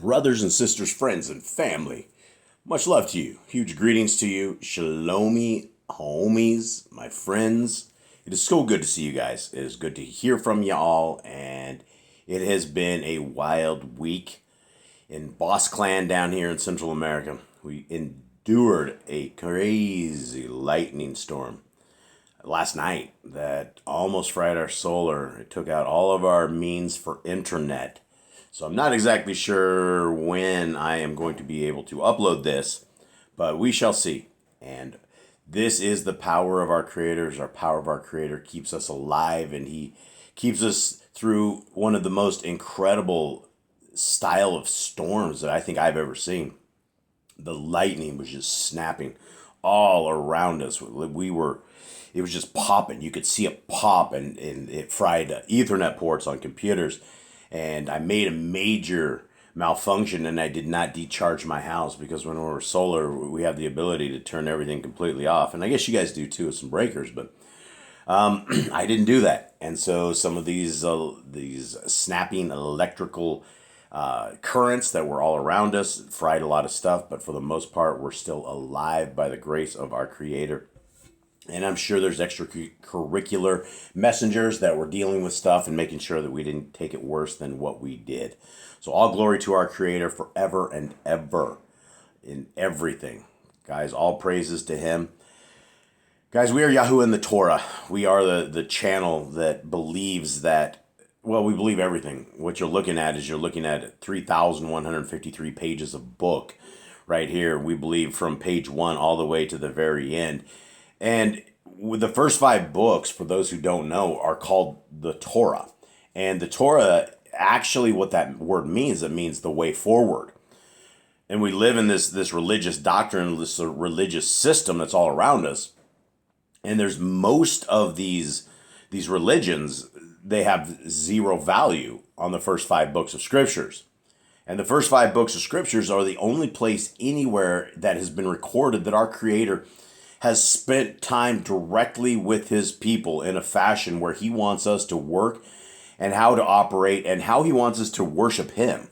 brothers and sisters, friends and family. Much love to you. Huge greetings to you. Shalomi, homies, my friends. It is so good to see you guys. It is good to hear from you all, and it has been a wild week in Boss Clan down here in Central America. We endured a crazy lightning storm last night that almost fried our solar. It took out all of our means for internet. So I'm not exactly sure when I am going to be able to upload this, but we shall see. And this is the power of our creators. Our power of our creator keeps us alive, and he keeps us through one of the most incredible style of storms that I think I've ever seen. The lightning was just snapping all around us. It was just popping. You could see it pop, and it fried Ethernet ports on computers. And I made a major malfunction, and I did not decharge my house, because when we're solar, we have the ability to turn everything completely off. And I guess you guys do too with some breakers, but I didn't do that. And so some of these snapping electrical currents that were all around us fried a lot of stuff, but for the most part, we're still alive by the grace of our Creator. And I'm sure there's extracurricular messengers that were dealing with stuff and making sure that we didn't take it worse than what we did. So all glory to our Creator forever and ever in everything. Guys, all praises to Him. Guys, we are Yahuwah in the Torah. We are the channel that believes that, well, we believe everything. What you're looking at is 3,153 pages of book right here. We believe from page 1 all the way to the very end. And with the first 5 books, for those who don't know, are called the Torah. And the Torah, actually what that word means, it means the way forward. And we live in this religious doctrine, this religious system that's all around us. And there's most of these religions, they have zero value on the first 5 books of scriptures. And the first 5 books of scriptures are the only place anywhere that has been recorded that our Creator has spent time directly with His people in a fashion where He wants us to work and how to operate and how He wants us to worship Him.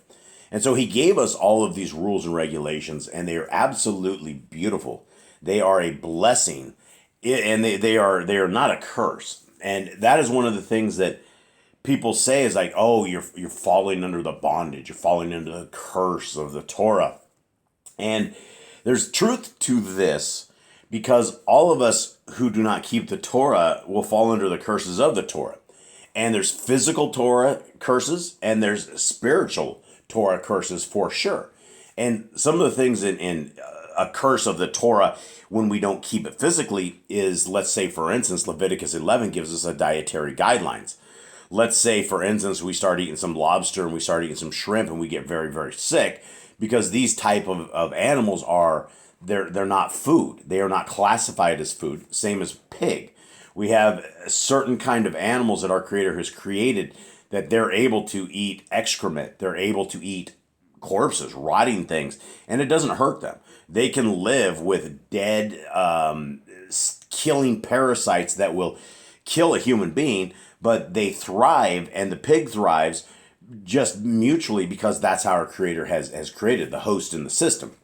And so He gave us all of these rules and regulations, and they are absolutely beautiful. They are a blessing, and they are not a curse. And that is one of the things that people say is like, oh, you're falling under the bondage, you're falling under the curse of the Torah. And there's truth to this, because all of us who do not keep the Torah will fall under the curses of the Torah. And there's physical Torah curses, and there's spiritual Torah curses for sure. And some of the things in a curse of the Torah when we don't keep it physically is, let's say, for instance, Leviticus 11 gives us a dietary guidelines. Let's say, for instance, we start eating some lobster and we start eating some shrimp and we get very, very sick, because these type of animals are... They're not food. They are not classified as food. Same as pig. We have a certain kind of animals that our Creator has created that they're able to eat excrement. They're able to eat corpses, rotting things, and it doesn't hurt them. They can live with dead, killing parasites that will kill a human being, but they thrive, and the pig thrives just mutually because that's how our Creator has created the host in the system.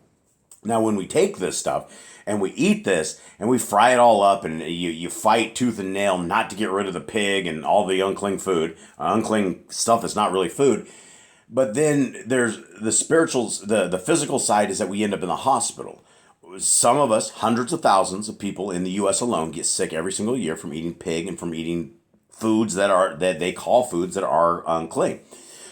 Now, when we take this stuff and we eat this and we fry it all up, and you fight tooth and nail not to get rid of the pig and all the unclean food, unclean stuff that's not really food. But then there's the spirituals, the physical side is that we end up in the hospital. Some of us, hundreds of thousands of people in the U.S. alone, get sick every single year from eating pig and from eating foods that they call foods that are unclean.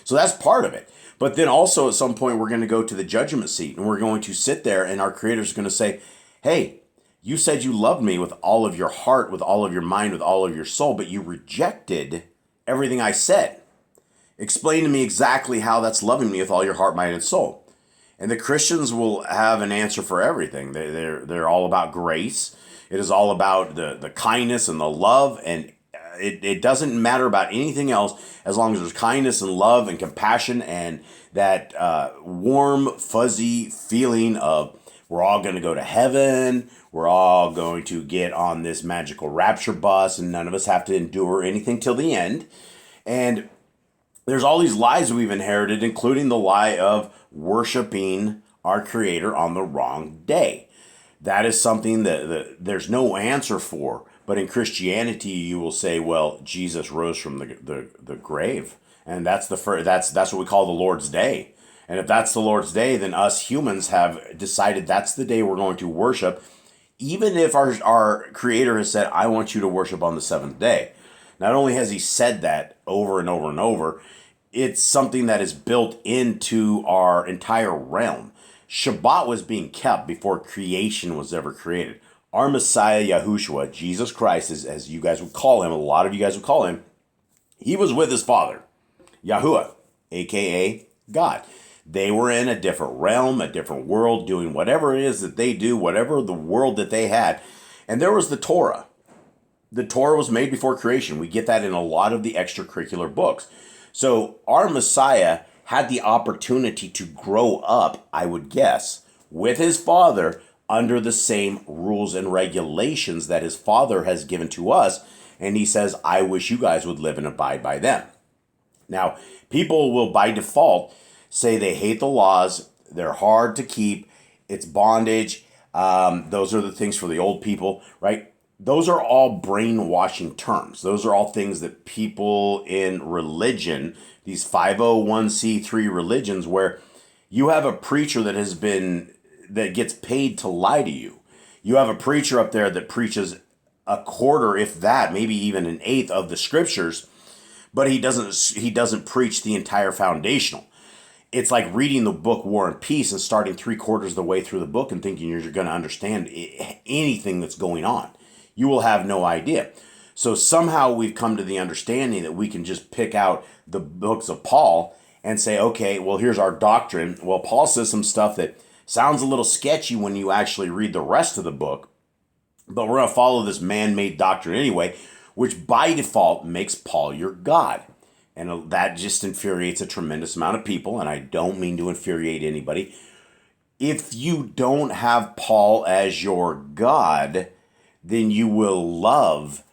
So that's part of it. But then also at some point we're going to go to the judgment seat, and we're going to sit there, and our Creator's going to say, hey, you said you loved me with all of your heart, with all of your mind, with all of your soul, but you rejected everything I said. Explain to me exactly how that's loving me with all your heart, mind, and soul. And the Christians will have an answer for everything. They're all about grace. It is all about the kindness and the love, and it doesn't matter about anything else as long as there's kindness and love and compassion and that warm, fuzzy feeling of we're all going to go to heaven, we're all going to get on this magical rapture bus, and none of us have to endure anything till the end. And there's all these lies we've inherited, including the lie of worshiping our Creator on the wrong day. That is something that there's no answer for. But in Christianity, you will say, well, Jesus rose from the grave. And that's that's what we call the Lord's Day. And if that's the Lord's Day, then us humans have decided that's the day we're going to worship, even if our Creator has said, I want you to worship on the seventh day. Not only has he said that over and over and over, it's something that is built into our entire realm. Shabbat was being kept before creation was ever created. Our Messiah, Yahushua, Jesus Christ, as you guys would call him, a lot of you guys would call him, he was with his Father, Yahuwah, a.k.a. God. They were in a different realm, a different world, doing whatever it is that they do, whatever the world that they had. And there was the Torah. The Torah was made before creation. We get that in a lot of the extracurricular books. So our Messiah had the opportunity to grow up, I would guess, with his Father under the same rules and regulations that his Father has given to us. And he says, I wish you guys would live and abide by them. Now, people will by default say they hate the laws, they're hard to keep, it's bondage, those are the things for the old people, right? Those are all brainwashing terms. Those are all things that people in religion, these 501c3 religions, where you have a preacher that gets paid to lie to you. You have a preacher up there that preaches a quarter, if that, maybe even an eighth of the scriptures, but he doesn't preach the entire foundational. It's like reading the book War and Peace and starting 3/4 of the way through the book and thinking you're going to understand anything that's going on. You will have no idea. So somehow we've come to the understanding that we can just pick out the books of Paul and say, okay, well, here's our doctrine. Well, Paul says some stuff that sounds a little sketchy when you actually read the rest of the book, but we're going to follow this man-made doctrine anyway, which by default makes Paul your God. And that just infuriates a tremendous amount of people, and I don't mean to infuriate anybody. If you don't have Paul as your God, then you will love,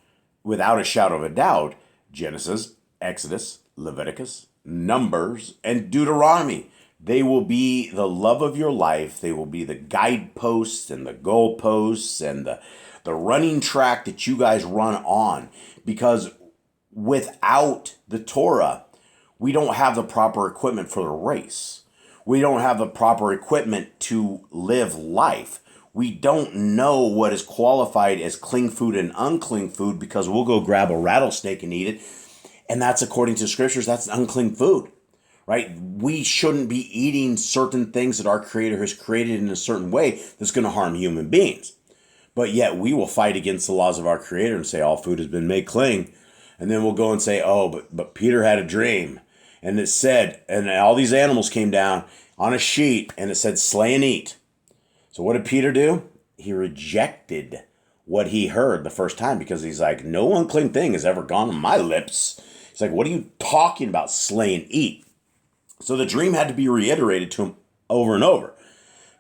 without a shadow of a doubt, Genesis, Exodus, Leviticus, Numbers, and Deuteronomy. They will be the love of your life. They will be the guideposts and the goalposts and the running track that you guys run on. Because without the Torah, we don't have the proper equipment for the race. We don't have the proper equipment to live life. We don't know what is qualified as clean food and unclean food because we'll go grab a rattlesnake and eat it. And that's, according to scriptures, that's unclean food, right? We shouldn't be eating certain things that our Creator has created in a certain way that's going to harm human beings. But yet we will fight against the laws of our Creator and say all food has been made clean. And then we'll go and say, oh, but Peter had a dream. And it said, and all these animals came down on a sheet and it said, slay and eat. So what did Peter do? He rejected what he heard the first time because he's like, no unclean thing has ever gone on my lips. He's like, what are you talking about, slay and eat? So the dream had to be reiterated to him over and over.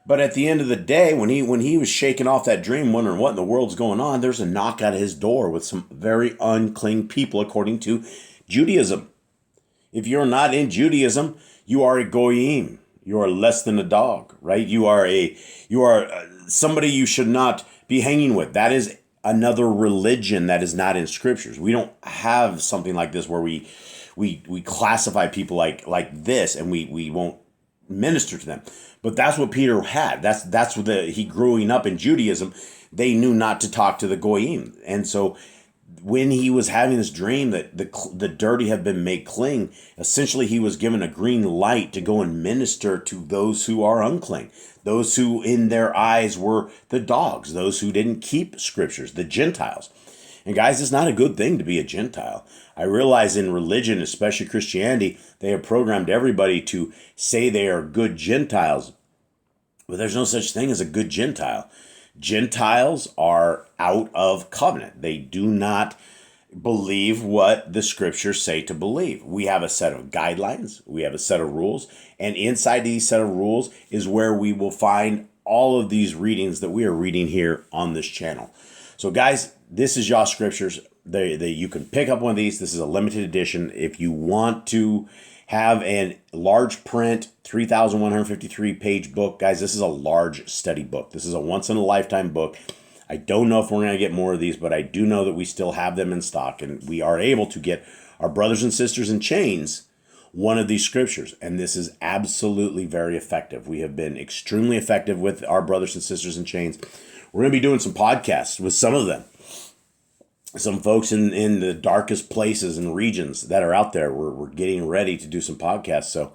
But at the end of the day, when he was shaking off that dream, wondering what in the world's going on, there's a knock at his door with some very unclean people according to Judaism. If you're not in Judaism, you are a goyim. You are less than a dog, right? You are somebody you should not be hanging with. That is another religion that is not in scriptures. We don't have something like this where we classify people like this and we won't minister to them. But that's what Peter had. That's what he growing up in Judaism, they knew not to talk to the goyim. And so when he was having this dream that the dirty have been made clean, essentially he was given a green light to go and minister to those who are unclean, those who in their eyes were the dogs, those who didn't keep scriptures, the Gentiles. And guys, it's not a good thing to be a Gentile. I realize in religion, especially Christianity, they have programmed everybody to say they are good Gentiles. But there's no such thing as a good Gentile. Gentiles are out of covenant. They do not believe what the scriptures say to believe. We have a set of guidelines. We have a set of rules. And inside these set of rules is where we will find all of these readings that we are reading here on this channel. So guys, this is Yah Scriptures. You can pick up one of these. This is a limited edition. If you want to have a large print, 3,153 page book. Guys, this is a large study book. This is a once in a lifetime book. I don't know if we're going to get more of these, but I do know that we still have them in stock, and we are able to get our brothers and sisters in chains one of these scriptures. And this is absolutely very effective. We have been extremely effective with our brothers and sisters in chains. We're going to be doing some podcasts with some of them. Some folks in the darkest places and regions that are out there. We're getting ready to do some podcasts. So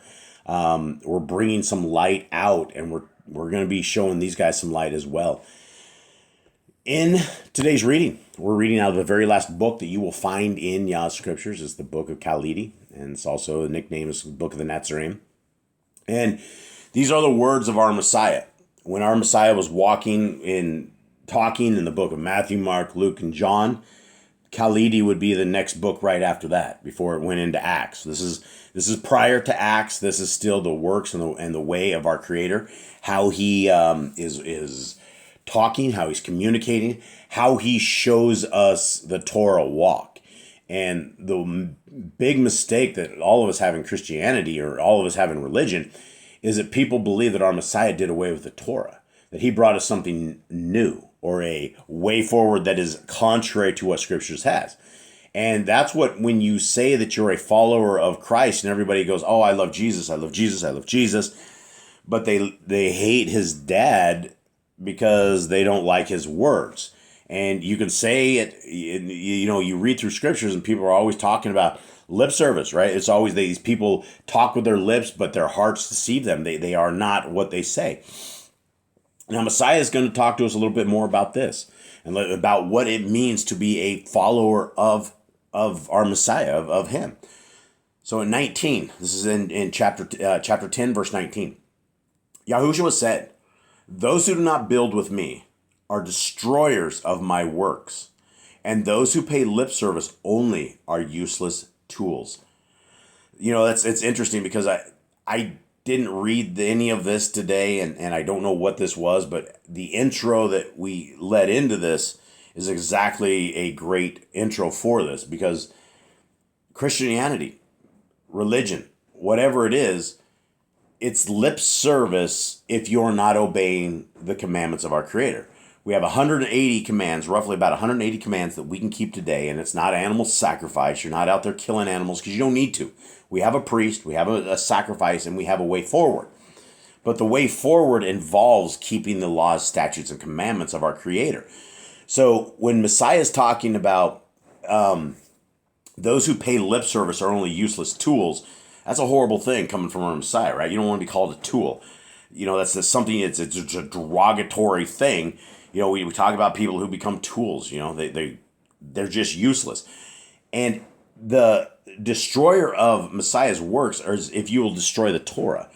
we're bringing some light out, and we're going to be showing these guys some light as well. In today's reading, we're reading out of the very last book that you will find in Yah Scriptures. It's the book of Khalidi, and it's also a nickname is the book of the Nazarene. And these are the words of our Messiah. When our Messiah was talking in the book of Matthew, Mark, Luke, and John, Khalidi would be the next book right after that, before it went into Acts. This is prior to Acts. This is still the works and the way of our Creator, how he is talking, how he's communicating, how he shows us the Torah walk. And the big mistake that all of us have in Christianity, or all of us have in religion, is that people believe that our Messiah did away with the Torah, that he brought us something new, or a way forward that is contrary to what Scriptures has. And that's what, when you say that you're a follower of Christ and everybody goes, oh, I love Jesus, I love Jesus, I love Jesus, but they hate his dad because they don't like his words. And you can say it, you read through Scriptures and people are always talking about lip service, right? It's always these people talk with their lips, but their hearts deceive them. They are not what they say. Now, Messiah is going to talk to us a little bit more about this, and about what it means to be a follower of our Messiah, of him. So in 19, this is in chapter 10, verse 19. Yahushua said, "Those who do not build with me are destroyers of my works, and those who pay lip service only are useless tools." It's interesting, because I didn't read any of this today, and I don't know what this was, but the intro that we led into this is exactly a great intro for this, because Christianity, religion, whatever it is, it's lip service if you're not obeying the commandments of our Creator. We have 180 commands, roughly about 180 commands that we can keep today, and it's not animal sacrifice. You're not out there killing animals because you don't need to. We have a priest, we have a sacrifice, and we have a way forward. But the way forward involves keeping the laws, statutes, and commandments of our Creator. So when Messiah is talking about those who pay lip service are only useless tools, that's a horrible thing coming from our Messiah, right? You don't want to be called a tool. That's something, it's a derogatory thing. We talk about people who become tools. They're just useless. And the destroyer of Messiah's works is if you will destroy the Torah.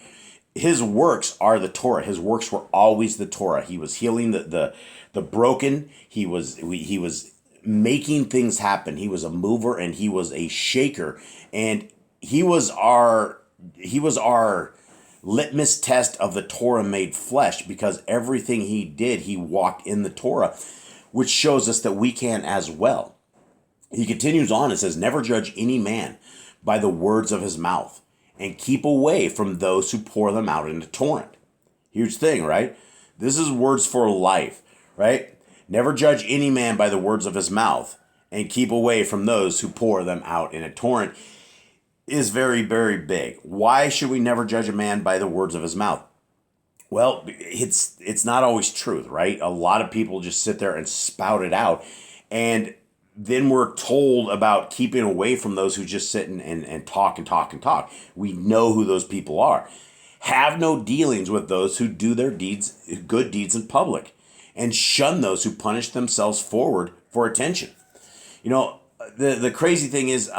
His works are the Torah. His works were always the Torah. He was healing the broken. He was making things happen. He was a mover and he was a shaker. And he was our litmus test of the Torah made flesh, because everything he did, he walked in the Torah, which shows us that we can as well. He continues on and says, "Never judge any man by the words of his mouth, and keep away from those who pour them out in a torrent." Huge thing, right? This is words for life, right? Never judge any man by the words of his mouth, and keep away from those who pour them out in a torrent is very, very big. Why should we never judge a man by the words of his mouth? Well, it's not always truth, right? A lot of people just sit there and spout it out. And then we're told about keeping away from those who just sit and talk and talk and talk. We know who those people are. Have no dealings with those who do their good deeds in public, and shun those who punish themselves forward for attention. The crazy thing is,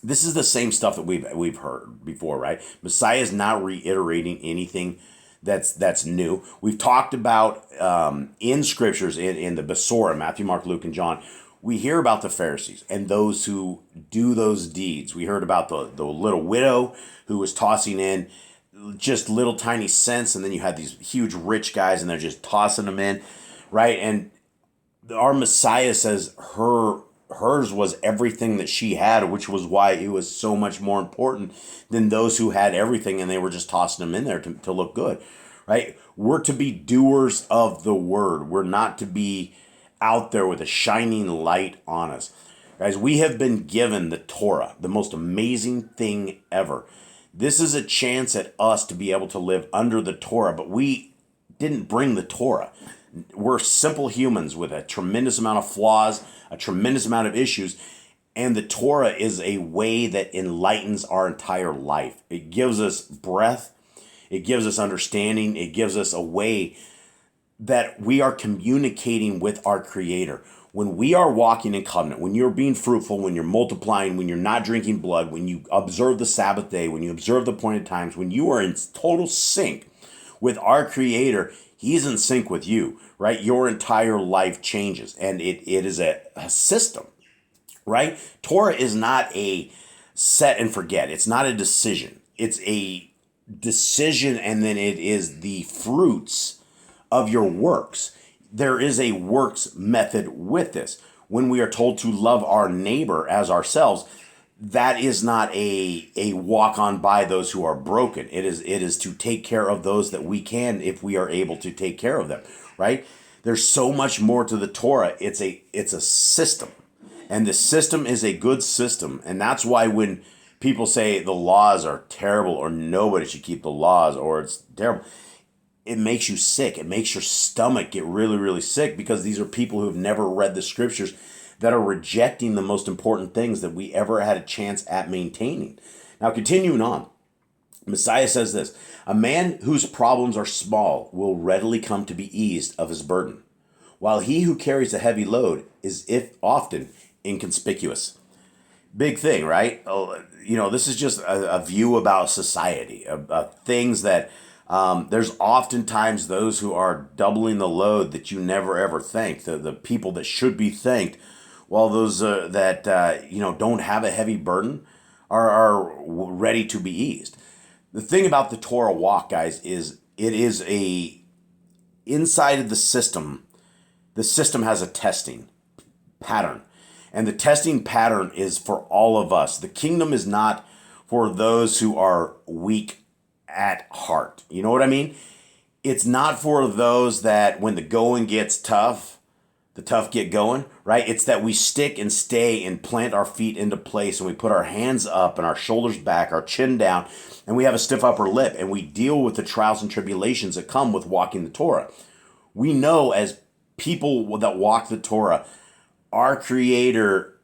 this is the same stuff that we've heard before, right? Messiah is not reiterating anything that's new. We've talked about in Scriptures, in the Besorah, Matthew, Mark, Luke, and John, we hear about the Pharisees and those who do those deeds. We heard about the little widow who was tossing in just little tiny cents, and then you had these huge rich guys and they're just tossing them in, right? And our Messiah says her hers was everything that she had, which was why it was so much more important than those who had everything and they were just tossing them in there to look good, right? We're to be doers of the word. We're not to be out there with a shining light on us. Guys, we have been given the Torah, the most amazing thing ever. This is a chance at us to be able to live under the Torah, but we didn't bring the Torah. We're simple humans with a tremendous amount of flaws, a tremendous amount of issues, and the Torah is a way that enlightens our entire life. It gives us breath, it gives us understanding, it gives us a way that we are communicating with our Creator. When we are walking in covenant, when you're being fruitful, when you're multiplying, when you're not drinking blood, when you observe the Sabbath day, when you observe the appointed times, when you are in total sync with our Creator, He's in sync with you, right? Your entire life changes, and it is a system, right? Torah is not a set and forget. It's not a decision. It's a decision, and then it is the fruits of your works. There is a works method with this. When we are told to love our neighbor as ourselves, that is not a walk on by those who are broken. It is to take care of those that we can if we are able to take care of them, right? There's so much more to the Torah. It's a system, and the system is a good system, and that's why when people say the laws are terrible or nobody should keep the laws or it's terrible, it makes you sick. It makes your stomach get really, really sick because these are people who have never read the scriptures that are rejecting the most important things that we ever had a chance at maintaining. Now, continuing on, Messiah says this: a man whose problems are small will readily come to be eased of his burden, while he who carries a heavy load is if often inconspicuous. Big thing, right? This is just a view about society, things that there's oftentimes those who are doubling the load that you never ever thank. The people that should be thanked, while those that don't have a heavy burden are ready to be eased. The thing about the Torah walk, guys, is it is inside of the system. The system has a testing pattern, and the testing pattern is for all of us. The kingdom is not for those who are weak at heart. You know what I mean? It's not for those that when the going gets tough, the tough get going, right? It's that we stick and stay and plant our feet into place, and we put our hands up and our shoulders back, our chin down, and we have a stiff upper lip, and we deal with the trials and tribulations that come with walking the Torah. We know as people that walk the Torah, our Creator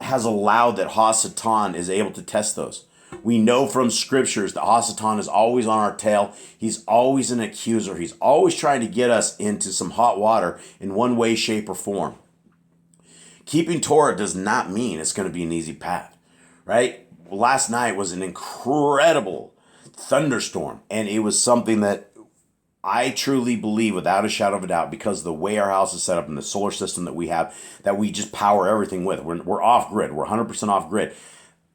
has allowed that Hasatan is able to test those. We know from scriptures that Hasatan is always on our tail. He's always an accuser. He's always trying to get us into some hot water in one way, shape, or form. Keeping Torah does not mean it's going to be an easy path, right? Last night was an incredible thunderstorm, and it was something that I truly believe, without a shadow of a doubt, because of the way our house is set up and the solar system that we have, that we just power everything with. We're off grid. We're 100% off grid.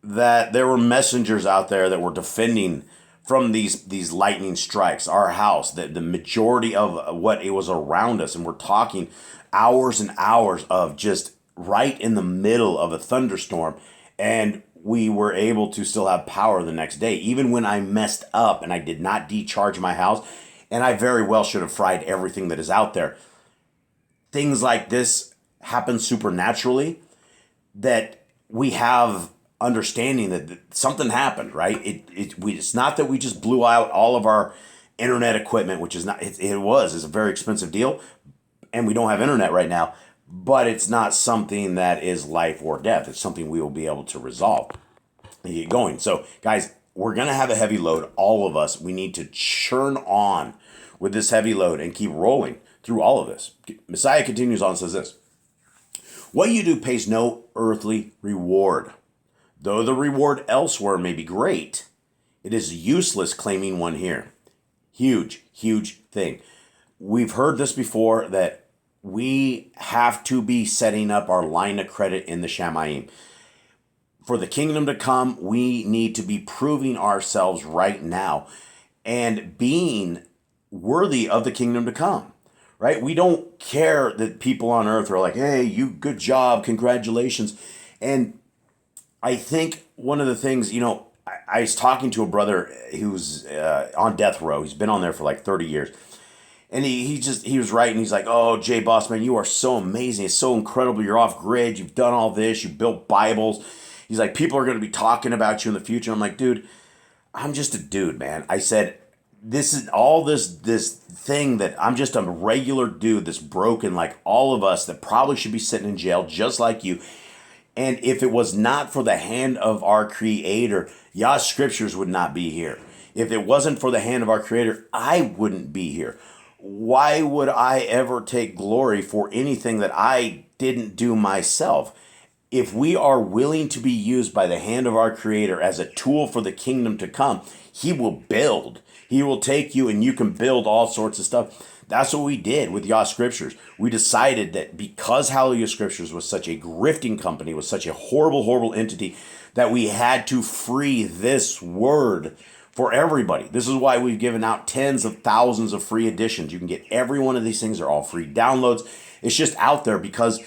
That there were messengers out there that were defending from these lightning strikes our house, that the majority of what it was around us, and we're talking hours and hours of just right in the middle of a thunderstorm, and we were able to still have power the next day, even when I messed up and I did not decharge my house, and I very well should have fried everything that is out there. Things like this happen supernaturally, that we have understanding that something happened, right? It's not that we just blew out all of our internet equipment, which is not, it's a very expensive deal, and we don't have internet right now, but it's not something that is life or death. It's something we will be able to resolve and get going. So guys, we're going to have a heavy load. All of us, we need to churn on with this heavy load and keep rolling through all of this. Messiah continues on and says this: what you do pays no earthly reward. Though the reward elsewhere may be great, it is useless claiming one here. Huge, huge thing. We've heard this before, that we have to be setting up our line of credit in the Shamayim. For the kingdom to come, we need to be proving ourselves right now and being worthy of the kingdom to come, right? We don't care that people on earth are like, hey, you, good job, congratulations. And I think one of the things, I was talking to a brother who's on death row. He's been on there for like 30 years. And he was writing. He's like, oh, Jay Boss, man, you are so amazing. It's so incredible. You're off grid. You've done all this. You built Bibles. He's like, people are going to be talking about you in the future. I'm like, dude, I'm just a dude, man. I said, this is all this thing that I'm just a regular dude that's broken like all of us that probably should be sitting in jail just like you. And if it was not for the hand of our Creator, Yah Scriptures would not be here. If it wasn't for the hand of our Creator, I wouldn't be here. Why would I ever take glory for anything that I didn't do myself? If we are willing to be used by the hand of our Creator as a tool for the kingdom to come, He will build. He will take you and you can build all sorts of stuff. That's what we did with Yah Scriptures. We decided that because Hallelujah Scriptures was such a grifting company, was such a horrible, horrible entity, that we had to free this word for everybody. This is why we've given out tens of thousands of free editions. You can get every one of these things. They're all free downloads. It's just out there because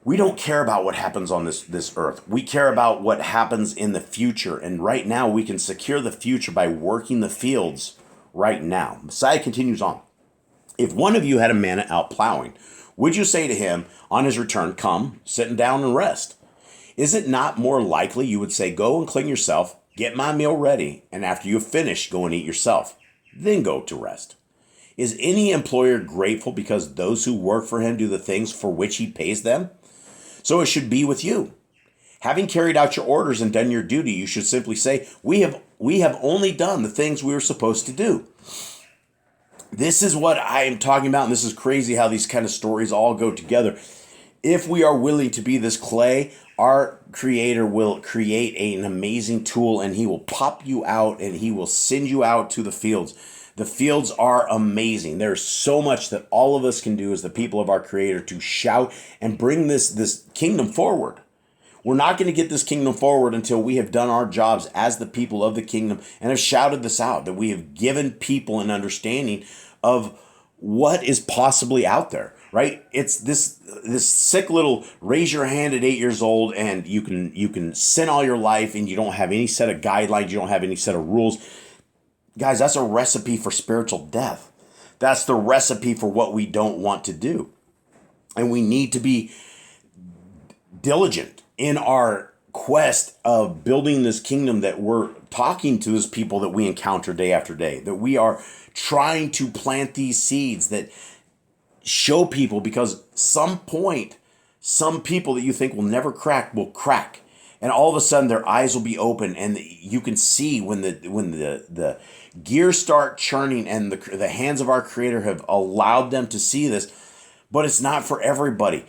we don't care about what happens on this earth. We care about what happens in the future. And right now we can secure the future by working the fields right now. Messiah continues on. If one of you had a man out plowing, would you say to him on his return, come, sit down and rest? Is it not more likely you would say, go and clean yourself, get my meal ready, and after you have finished, go and eat yourself, then go to rest? Is any employer grateful because those who work for him do the things for which he pays them? So it should be with you. Having carried out your orders and done your duty, you should simply say, we have only done the things we were supposed to do. This is what I am talking about, and this is crazy how these kind of stories all go together. If we are willing to be this clay, our Creator will create an amazing tool, and He will pop you out, and He will send you out to the fields. The fields are amazing. There's so much that all of us can do as the people of our Creator to shout and bring this kingdom forward. We're not going to get this kingdom forward until we have done our jobs as the people of the kingdom and have shouted this out, that we have given people an understanding of what is possibly out there, right? It's this sick little raise your hand at 8 years old and you can sin all your life and you don't have any set of guidelines, you don't have any set of rules. Guys, that's a recipe for spiritual death. That's the recipe for what we don't want to do. And we need to be diligent in our quest of building this kingdom that we're talking to as people that we encounter day after day, that we are trying to plant these seeds that show people, because some point, some people that you think will never crack will crack. And all of a sudden their eyes will be open and you can see when the gears start churning and the hands of our Creator have allowed them to see this. But it's not for everybody.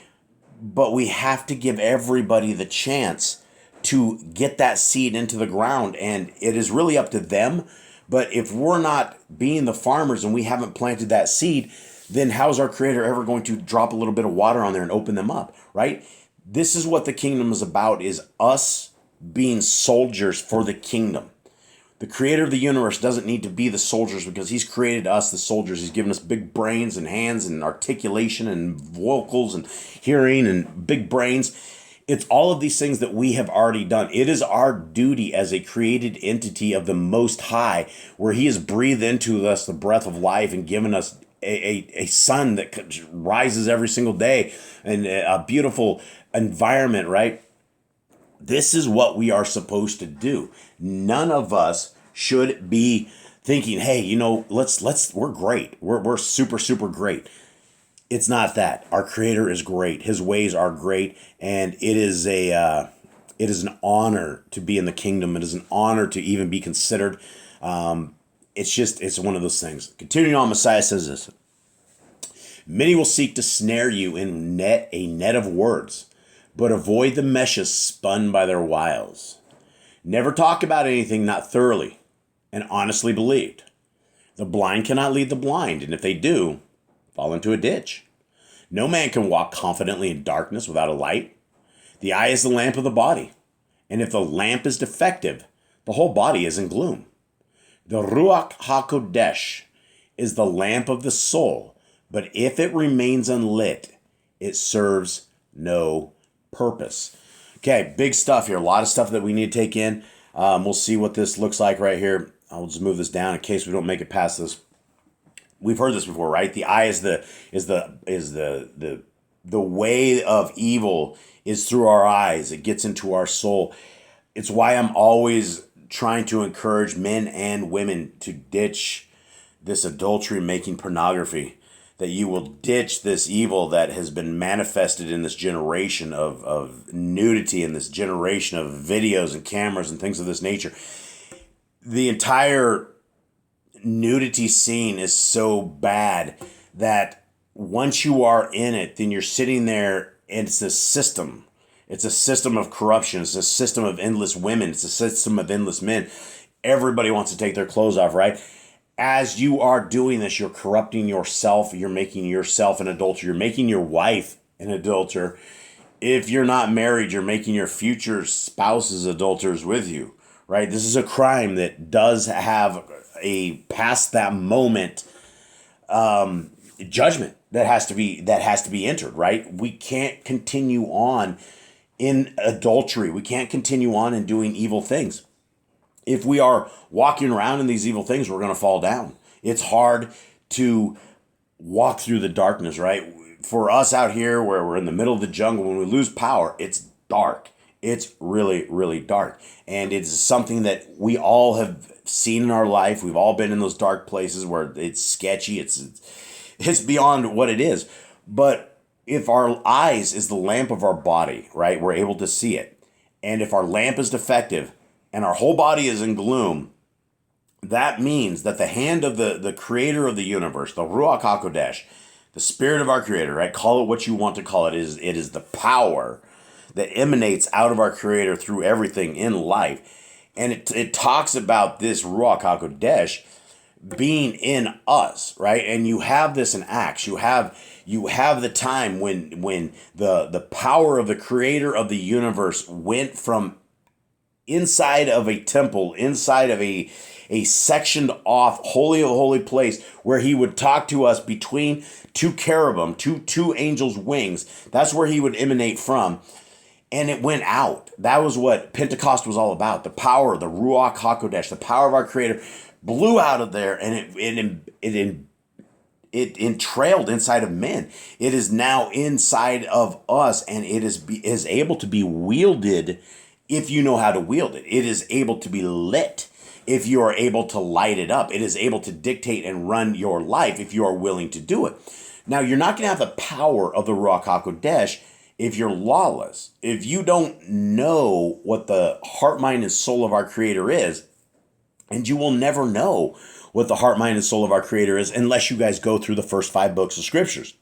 But we have to give everybody the chance to get that seed into the ground. And it is really up to them. But if we're not being the farmers and we haven't planted that seed, then how's our Creator ever going to drop a little bit of water on there and open them up, right? This is what the kingdom is about, is us being soldiers for the kingdom. The Creator of the universe doesn't need to be the soldiers because He's created us, the soldiers. He's given us big brains and hands and articulation and vocals and hearing and big brains. It's all of these things that we have already done. It is our duty as a created entity of the Most High, where He has breathed into us the breath of life and given us a sun that rises every single day and a beautiful environment, right? This is what we are supposed to do. None of us should be thinking, hey, we're great. We're super, super great. It's not that. Our Creator is great. His ways are great. And it is an honor to be in the kingdom. It is an honor to even be considered. It's one of those things. Continuing on, Messiah says this. Many will seek to snare you in a net of words, but avoid the meshes spun by their wiles. Never talk about anything not thoroughly and honestly believed. The blind cannot lead the blind, and if they do, fall into a ditch. No man can walk confidently in darkness without a light. The eye is the lamp of the body, and if the lamp is defective, the whole body is in gloom. The Ruach HaKodesh is the lamp of the soul. But if it remains unlit, it serves no purpose. Okay, big stuff here. A lot of stuff that we need to take in. We'll see what this looks like right here. I'll just move this down in case we don't make it past this. We've heard this before, right? The eye is the way of evil is through our eyes. It gets into our soul. It's why I'm always trying to encourage men and women to ditch this adultery, making pornography, that you will ditch this evil that has been manifested in this generation of nudity, in this generation of videos and cameras and things of this nature. The entire nudity scene is so bad that once you are in it, then you're sitting there and it's a system. It's a system of corruption. It's a system of endless women. It's a system of endless men. Everybody wants to take their clothes off, right? As you are doing this, you're corrupting yourself. You're making yourself an adulterer. You're making your wife an adulterer. If you're not married, you're making your future spouses adulterers with you, right? This is a crime that does have a past that moment judgment that has to be entered, right? We can't continue on in adultery. We can't continue on in doing evil things. If we are walking around in these evil things, we're going to fall down. It's hard to walk through the darkness, right? For us out here where we're in the middle of the jungle, when we lose power, it's dark. It's really, really dark. And it's something that we all have seen in our life. We've all been in those dark places where it's sketchy. It's beyond what it is. But if our eyes is the lamp of our body, right, we're able to see it. And if our lamp is defective and our whole body is in gloom, that means that the hand of the creator of the universe, the Ruach HaKodesh, the spirit of our creator, right, call it what you want to call it, it is the power that emanates out of our creator through everything in life. And it talks about this Ruach HaKodesh being in us, right? And you have this in Acts. You have the time when the power of the creator of the universe went from inside of a temple, inside of a sectioned off holy of holy place where he would talk to us between two cherubim, two angels' wings. That's where he would emanate from. And it went out. That was what Pentecost was all about. The power, the Ruach HaKodesh, the power of our creator blew out of there, and it entrailed inside of men. It is now inside of us, and it is able to be wielded if you know how to wield it. It is able to be lit if you are able to light it up. It is able to dictate and run your life if you are willing to do it. Now, you're not going to have the power of the Ruach HaKodesh if you're lawless. If you don't know what the heart, mind, and soul of our Creator is, and you will never know what the heart, mind, and soul of our Creator is unless you guys go through the first 5 books of Scriptures.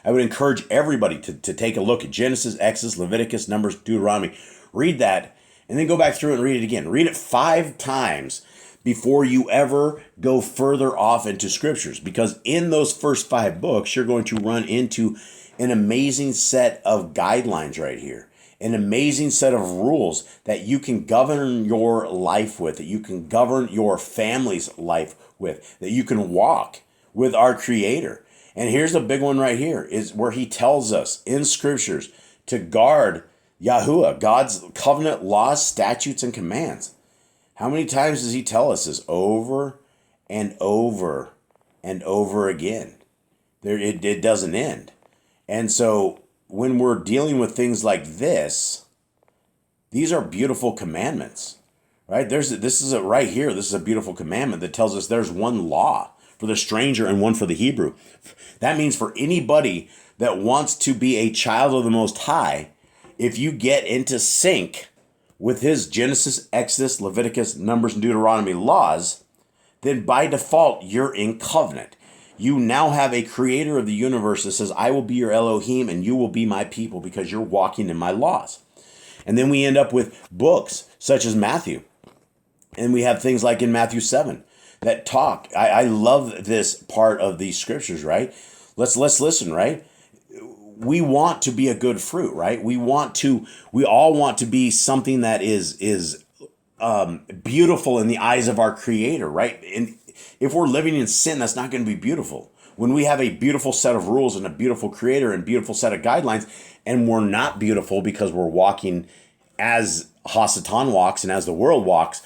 I would encourage everybody to take a look at Genesis, Exodus, Leviticus, Numbers, Deuteronomy. Read that, and then go back through it and read it again. Read it 5 times before you ever go further off into Scriptures. Because in those first 5 books, you're going to run into an amazing set of guidelines right here. An amazing set of rules that you can govern your life with, that you can govern your family's life with, that you can walk with our Creator. And here's the big one right here, is where he tells us in Scriptures to guard Yahuwah, God's covenant laws, statutes, and commands. How many times does he tell us this? Over and over and over again. It doesn't end. And so when we're dealing with things like this, these are beautiful commandments, right? This is a beautiful commandment that tells us there's one law for the stranger and one for the Hebrew. That means for anybody that wants to be a child of the Most High, if you get into sync with his Genesis, Exodus, Leviticus, Numbers, and Deuteronomy laws, then by default, you're in covenant. You now have a creator of the universe that says, I will be your Elohim and you will be my people because you're walking in my laws. And then we end up with books such as Matthew. And we have things like in Matthew 7 that talk. I love this part of these scriptures, right? Let's listen, right? We want to be a good fruit, right? We all want to be something that is beautiful in the eyes of our creator, right? And if we're living in sin, that's not going to be beautiful. when we have a beautiful set of rules and a beautiful creator and beautiful set of guidelines, and we're not beautiful because we're walking as Hasatan walks and as the world walks.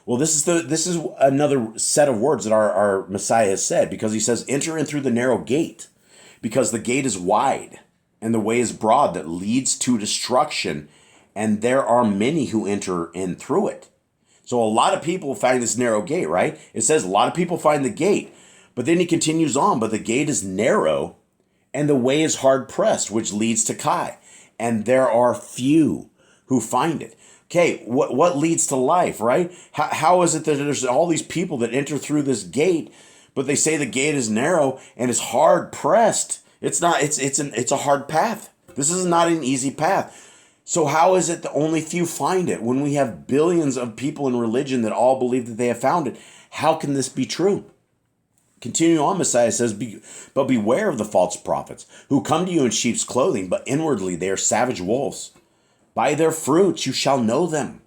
Well, this is another set of words that our Messiah has said, because he says, enter in through the narrow gate, because the gate is wide and the way is broad that leads to destruction, and there are many who enter in through it. So a lot of people find this narrow gate, right? It says a lot of people find the gate, but then he continues on, but the gate is narrow and the way is hard pressed, which leads to Kai, and there are few who find it. Okay, what leads to life, right? How is it that there's all these people that enter through this gate, but they say the gate is narrow and is hard pressed? It's not. It's a hard path. This is not an easy path. So how is it that only few find it when we have billions of people in religion that all believe that they have found it? How can this be true? Continuing on, Messiah says, but beware of the false prophets who come to you in sheep's clothing, but inwardly they are savage wolves. By their fruits you shall know them.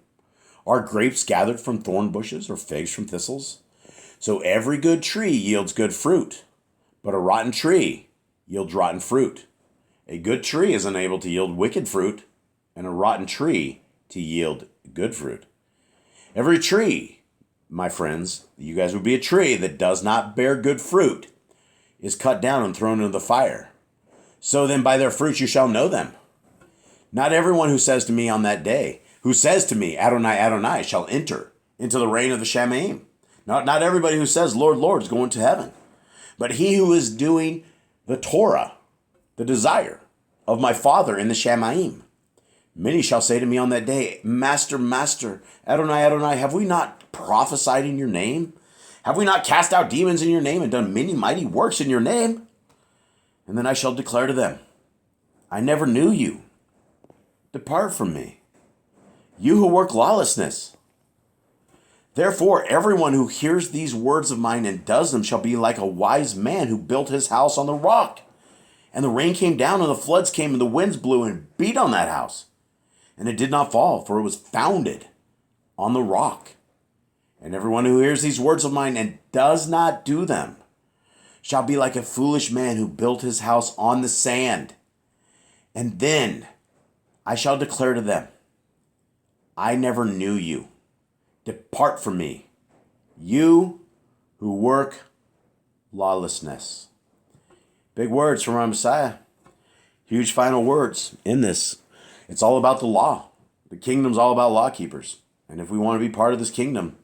Are grapes gathered from thorn bushes or figs from thistles? So every good tree yields good fruit, but a rotten tree yields rotten fruit. A good tree is unable to yield wicked fruit, and a rotten tree to yield good fruit. Every tree, my friends, you guys would be a tree that does not bear good fruit, is cut down and thrown into the fire. So then by their fruits you shall know them. Not everyone who says to me on that day, who says to me, Adonai, Adonai, shall enter into the reign of the Shamaim. Not everybody who says, Lord, Lord, is going to heaven. But he who is doing the Torah, the desire of my Father in the Shamaim. Many shall say to me on that day, Master, Master, Adonai, Adonai, have we not prophesied in your name? Have we not cast out demons in your name and done many mighty works in your name? And then I shall declare to them, I never knew you. Depart from me, you who work lawlessness. Therefore, everyone who hears these words of mine and does them shall be like a wise man who built his house on the rock. And the rain came down and the floods came and the winds blew and beat on that house. And it did not fall, for it was founded on the rock. And everyone who hears these words of mine and does not do them shall be like a foolish man who built his house on the sand. And then I shall declare to them, I never knew you. Depart from me, you who work lawlessness. Big words from our Messiah. Huge final words in this. It's all about the law. The kingdom's all about law keepers. And if we want to be part of this kingdom,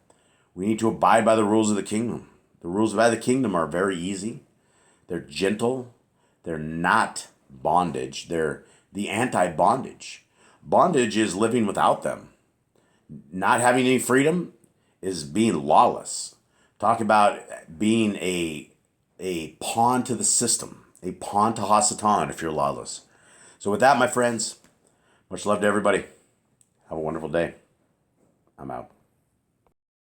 we need to abide by the rules of the kingdom. The rules by the kingdom are very easy. They're gentle. They're not bondage. They're the anti-bondage. Bondage is living without them. Not having any freedom is being lawless. Talk about being a pawn to the system, a pawn to Hasatan if you're lawless. So with that, my friends, much love to everybody. Have a wonderful day. I'm out.